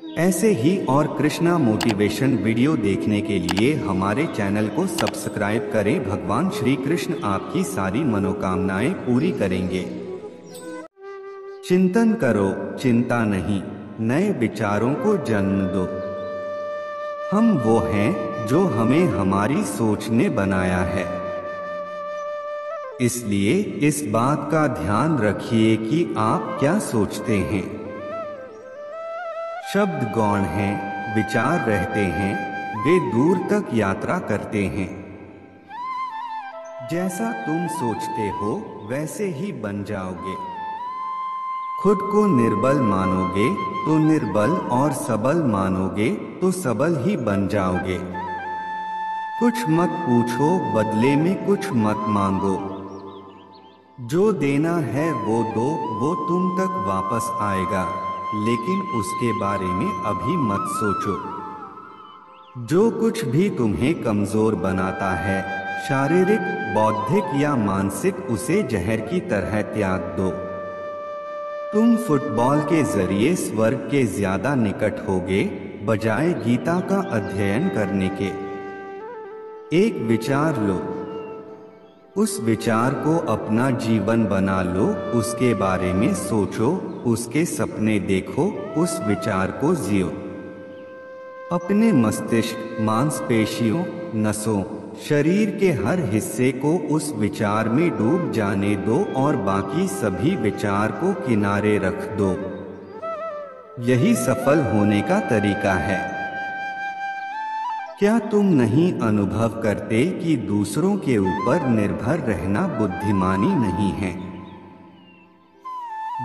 ऐसे ही और Krishna motivation video देखने के लिए हमारे चैनल को सब्सक्राइब करें। भगवान श्री कृष्ण आपकी सारी मनोकामनाएं पूरी करेंगे। चिंतन करो, चिंता नहीं, नए विचारों को जन्म दो। हम वो हैं जो हमें हमारी सोच ने बनाया है। इसलिए इस बात का ध्यान रखिए कि आप क्या सोचते हैं। शब्द गौण हैं, विचार रहते हैं, वे दूर तक यात्रा करते हैं। जैसा तुम सोचते हो वैसे ही बन जाओगे। खुद को निर्बल मानोगे तो निर्बल, और सबल मानोगे तो सबल ही बन जाओगे। कुछ मत पूछो, बदले में कुछ मत मांगो। जो देना है वो दो, वो तुम तक वापस आएगा, लेकिन उसके बारे में अभी मत सोचो। जो कुछ भी तुम्हें कमजोर बनाता है, शारीरिक, बौद्धिक या मानसिक, उसे जहर की तरह त्याग दो। तुम फुटबॉल के जरिए स्वर्ग के ज्यादा निकट होगे, बजाय गीता का अध्ययन करने के। एक विचार लो, उस विचार को अपना जीवन बना लो, उसके बारे में सोचो, उसके सपने देखो, उस विचार को जियो। अपने मस्तिष्क, मांसपेशियों, नसों, शरीर के हर हिस्से को उस विचार में डूब जाने दो और बाकी सभी विचार को किनारे रख दो। यही सफल होने का तरीका है। क्या तुम नहीं अनुभव करते कि दूसरों के ऊपर निर्भर रहना बुद्धिमानी नहीं है?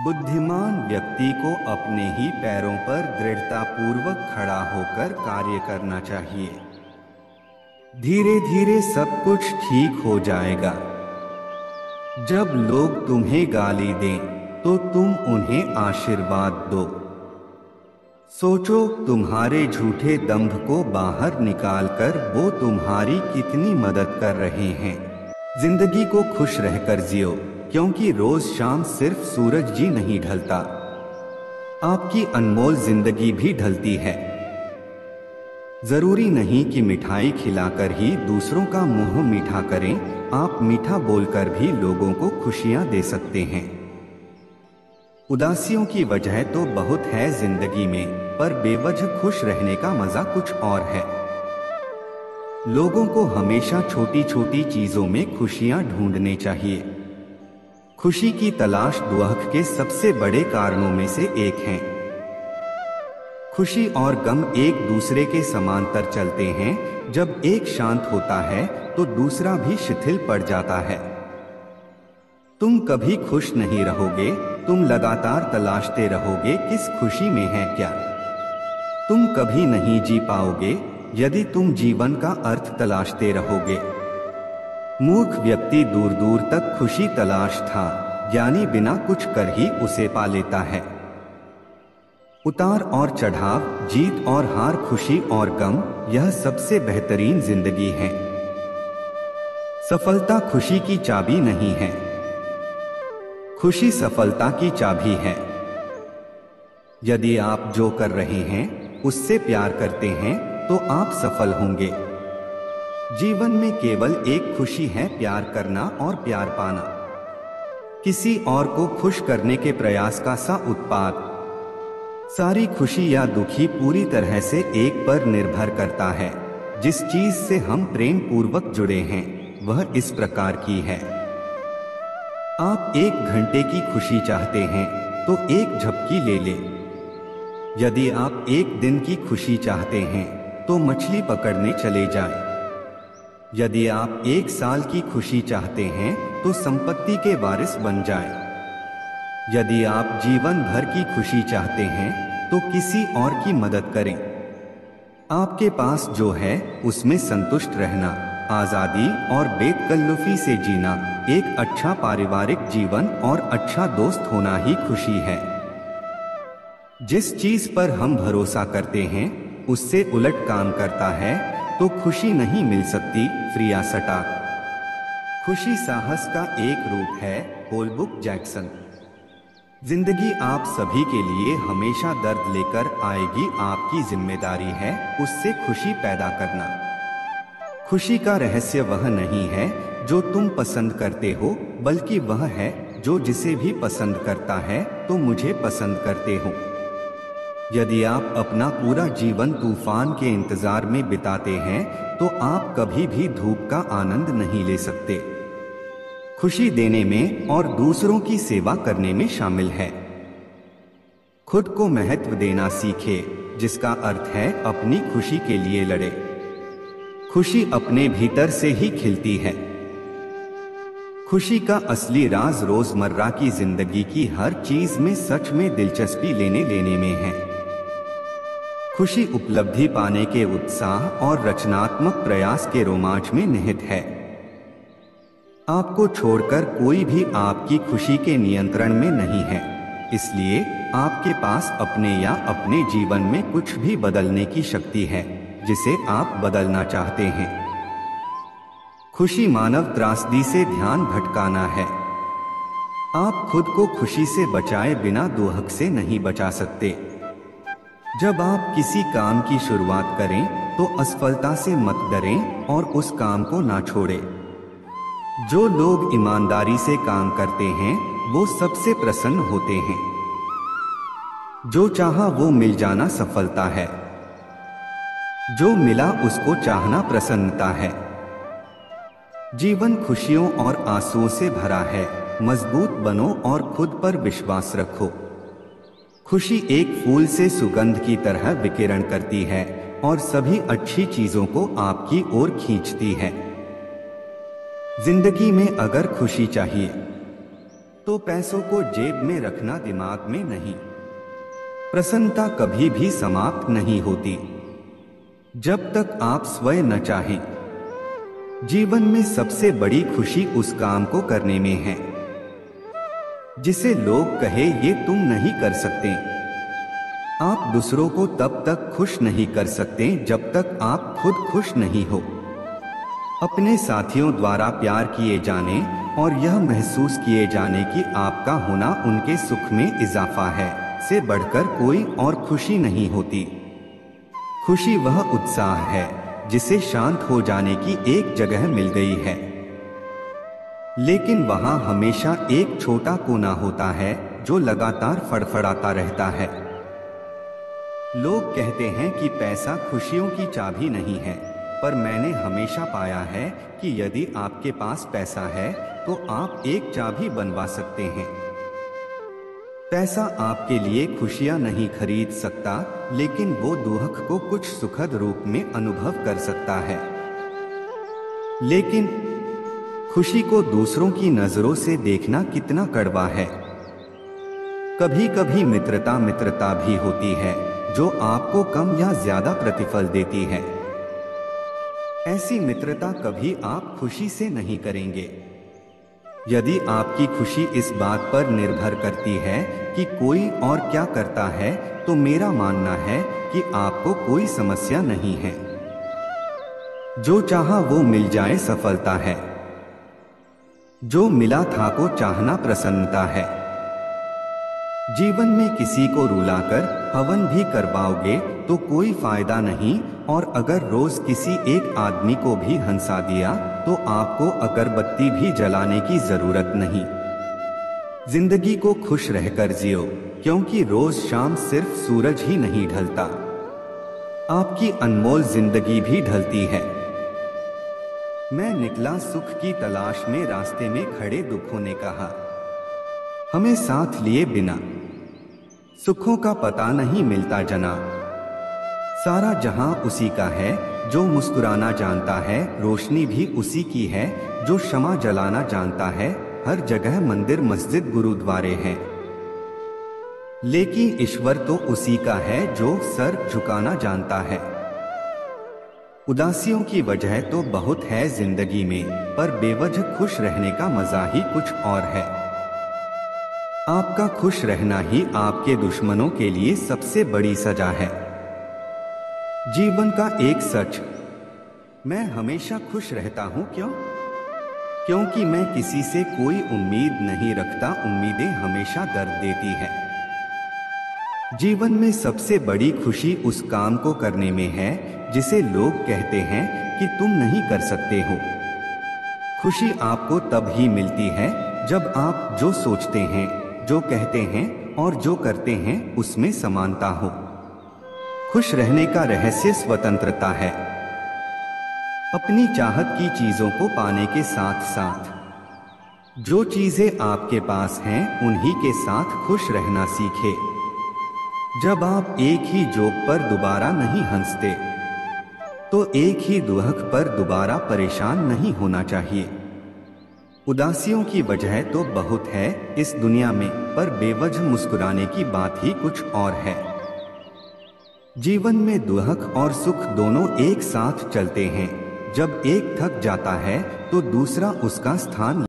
बुद्धिमान व्यक्ति को अपने ही पैरों पर दृढ़तापूर्वक खड़ा होकर कार्य करना चाहिए। धीरे धीरे सब कुछ ठीक हो जाएगा। जब लोग तुम्हें गाली दें तो तुम उन्हें आशीर्वाद दो। सोचो, तुम्हारे झूठे दंभ को बाहर निकालकर वो तुम्हारी कितनी मदद कर रहे हैं। जिंदगी को खुश रहकर जियो, क्योंकि रोज शाम सिर्फ सूरज जी नहीं ढलता, आपकी अनमोल जिंदगी भी ढलती है। जरूरी नहीं कि मिठाई खिलाकर ही दूसरों का मुंह मीठा करें, आप मीठा बोलकर भी लोगों को खुशियां दे सकते हैं। उदासियों की वजह तो बहुत है जिंदगी में, पर बेवजह खुश रहने का मजा कुछ और है। लोगों को हमेशा छोटी छोटी चीजों में खुशियां ढूंढने चाहिए। खुशी की तलाश दुख के सबसे बड़े कारणों में से एक है। खुशी और गम एक दूसरे के समांतर चलते हैं। जब एक शांत होता है तो दूसरा भी शिथिल पड़ जाता है। तुम कभी खुश नहीं रहोगे, तुम लगातार तलाशते रहोगे किस खुशी में है क्या। तुम कभी नहीं जी पाओगे यदि तुम जीवन का अर्थ तलाशते रहोगे। मूर्ख व्यक्ति दूर दूर तक खुशी तलाश था, ज्ञानी बिना कुछ कर ही उसे पा लेता है। उतार और चढ़ाव, जीत और हार, खुशी और गम, यह सबसे बेहतरीन जिंदगी है। सफलता खुशी की चाबी नहीं है, खुशी सफलता की चाबी है। यदि आप जो कर रहे हैं उससे प्यार करते हैं तो आप सफल होंगे। जीवन में केवल एक खुशी है, प्यार करना और प्यार पाना। किसी और को खुश करने के प्रयास का सा उत्पाद। सारी खुशी या दुखी पूरी तरह से एक पर निर्भर करता है। जिस चीज से हम प्रेम पूर्वक जुड़े हैं वह इस प्रकार की है। आप 1 घंटे की खुशी चाहते हैं तो एक झपकी ले ले। यदि आप 1 दिन की खुशी चाहते हैं तो मछली पकड़ने चले जाएं। यदि आप 1 साल की खुशी चाहते हैं तो संपत्ति के वारिस बन जाएं। यदि आप जीवन भर की खुशी चाहते हैं तो किसी और की मदद करें। आपके पास जो है उसमें संतुष्ट रहना, आजादी और बेतकल्लुफी से जीना, एक अच्छा पारिवारिक जीवन और अच्छा दोस्त होना ही खुशी है। जिस चीज पर हम भरोसा करते हैं उससे उलट काम करता है तो खुशी नहीं मिल सकती। फ्रिया सटाक। खुशी साहस का एक रूप है, होलबुक जैक्सन। जिंदगी आप सभी के लिए हमेशा दर्द लेकर आएगी। आपकी जिम्मेदारी है उससे खुशी पैदा करना। खुशी का रहस्य वह नहीं है जो तुम पसंद करते हो, बल्कि वह है जो जिसे भी पसंद करता है तो मुझे पसंद करते हो। यदि आप अपना पूरा जीवन तूफान के इंतजार में बिताते हैं तो आप कभी भी धूप का आनंद नहीं ले सकते। खुशी देने में और दूसरों की सेवा करने में शामिल है। खुद को महत्व देना सीखे, जिसका अर्थ है अपनी खुशी के लिए लड़े। खुशी अपने भीतर से ही खिलती है। खुशी का असली राज रोजमर्रा की जिंदगी की हर चीज में सच में दिलचस्पी लेने में है। खुशी उपलब्धि पाने के उत्साह और रचनात्मक प्रयास के रोमांच में निहित है। आपको छोड़कर कोई भी आपकी खुशी के नियंत्रण में नहीं है, इसलिए आपके पास अपने या अपने जीवन में कुछ भी बदलने की शक्ति है जिसे आप बदलना चाहते हैं। खुशी मानव त्रासदी से ध्यान भटकाना है। आप खुद को खुशी से बचाए बिना दुहक से नहीं बचा सकते। जब आप किसी काम की शुरुआत करें तो असफलता से मत डरें और उस काम को ना छोड़ें। जो लोग ईमानदारी से काम करते हैं वो सबसे प्रसन्न होते हैं। जो चाहा वो मिल जाना सफलता है। जो मिला उसको चाहना प्रसन्नता है। जीवन खुशियों और आंसुओं से भरा है। मजबूत बनो और खुद पर विश्वास रखो। खुशी एक फूल से सुगंध की तरह विकिरण करती है और सभी अच्छी चीजों को आपकी ओर खींचती है। जिंदगी में अगर खुशी चाहिए तो पैसों को जेब में रखना, दिमाग में नहीं। प्रसन्नता कभी भी समाप्त नहीं होती जब तक आप स्वयं न चाहें। जीवन में सबसे बड़ी खुशी उस काम को करने में है जिसे लोग कहे ये तुम नहीं कर सकते। आप दूसरों को तब तक खुश नहीं कर सकते जब तक आप खुद खुश नहीं हो। अपने साथियों द्वारा प्यार किए जाने और यह महसूस किए जाने कि आपका होना उनके सुख में इजाफा है से बढ़कर कोई और खुशी नहीं होती। खुशी वह उत्साह है जिसे शांत हो जाने की एक जगह मिल गई है, लेकिन वहां हमेशा एक छोटा कोना होता है जो लगातार फड़फड़ाता रहता है। लोग कहते हैं कि पैसा खुशियों की चाबी नहीं है, पर मैंने हमेशा पाया है कि यदि आपके पास पैसा है तो आप एक चाबी बनवा सकते हैं। पैसा आपके लिए खुशियां नहीं खरीद सकता, लेकिन वो दुख को कुछ सुखद रूप में अनुभव कर सकता है। लेकिन खुशी को दूसरों की नजरों से देखना कितना कड़वा है। कभी कभी मित्रता भी होती है जो आपको कम या ज्यादा प्रतिफल देती है। ऐसी मित्रता कभी आप खुशी से नहीं करेंगे। यदि आपकी खुशी इस बात पर निर्भर करती है कि कोई और क्या करता है, तो मेरा मानना है कि आपको कोई समस्या नहीं है। जो चाहा वो मिल जाए सफलता है। जो मिला था को चाहना प्रसन्नता है। जीवन में किसी को रुलाकर हवन भी करवाओगे तो कोई फायदा नहीं, और अगर रोज किसी एक आदमी को भी हंसा दिया तो आपको अगरबत्ती भी जलाने की जरूरत नहीं। जिंदगी को खुश रहकर जियो, क्योंकि रोज शाम सिर्फ सूरज ही नहीं ढलता, आपकी अनमोल जिंदगी भी ढलती है। मैं निकला सुख की तलाश में, रास्ते में खड़े दुखों ने कहा हमें साथ लिए बिना सुखों का पता नहीं मिलता जना। सारा जहां उसी का है जो मुस्कुराना जानता है, रोशनी भी उसी की है जो शमा जलाना जानता है। हर जगह मंदिर मस्जिद गुरुद्वारे हैं, लेकिन ईश्वर तो उसी का है जो सर झुकाना जानता है। उदासियों की वजह तो बहुत है जिंदगी में, पर बेवजह खुश रहने का मजा ही कुछ और है। आपका खुश रहना ही आपके दुश्मनों के लिए सबसे बड़ी सजा है। जीवन का एक सच, मैं हमेशा खुश रहता हूं। क्यों? क्योंकि मैं किसी से कोई उम्मीद नहीं रखता। उम्मीदें हमेशा दर्द देती हैं। जीवन में सबसे बड़ी खुशी उस काम को करने में है जिसे लोग कहते हैं कि तुम नहीं कर सकते हो। खुशी आपको तब ही मिलती है जब आप जो सोचते हैं, जो कहते हैं और जो करते हैं उसमें समानता हो। खुश रहने का रहस्य स्वतंत्रता है। अपनी चाहत की चीजों को पाने के साथ साथ जो चीजें आपके पास हैं उन्हीं के साथ खुश रहना सीखें। जब आप एक ही जोक पर दोबारा नहीं हंसते तो एक ही दुहक पर दोबारा परेशान नहीं होना चाहिए। उदासियों की वजह तो बहुत है इस दुनिया में, पर बेवजह मुस्कुराने की बात ही कुछ और है। जीवन में दुहक और सुख दोनों एक साथ चलते हैं। जब एक थक जाता है तो दूसरा उसका स्थान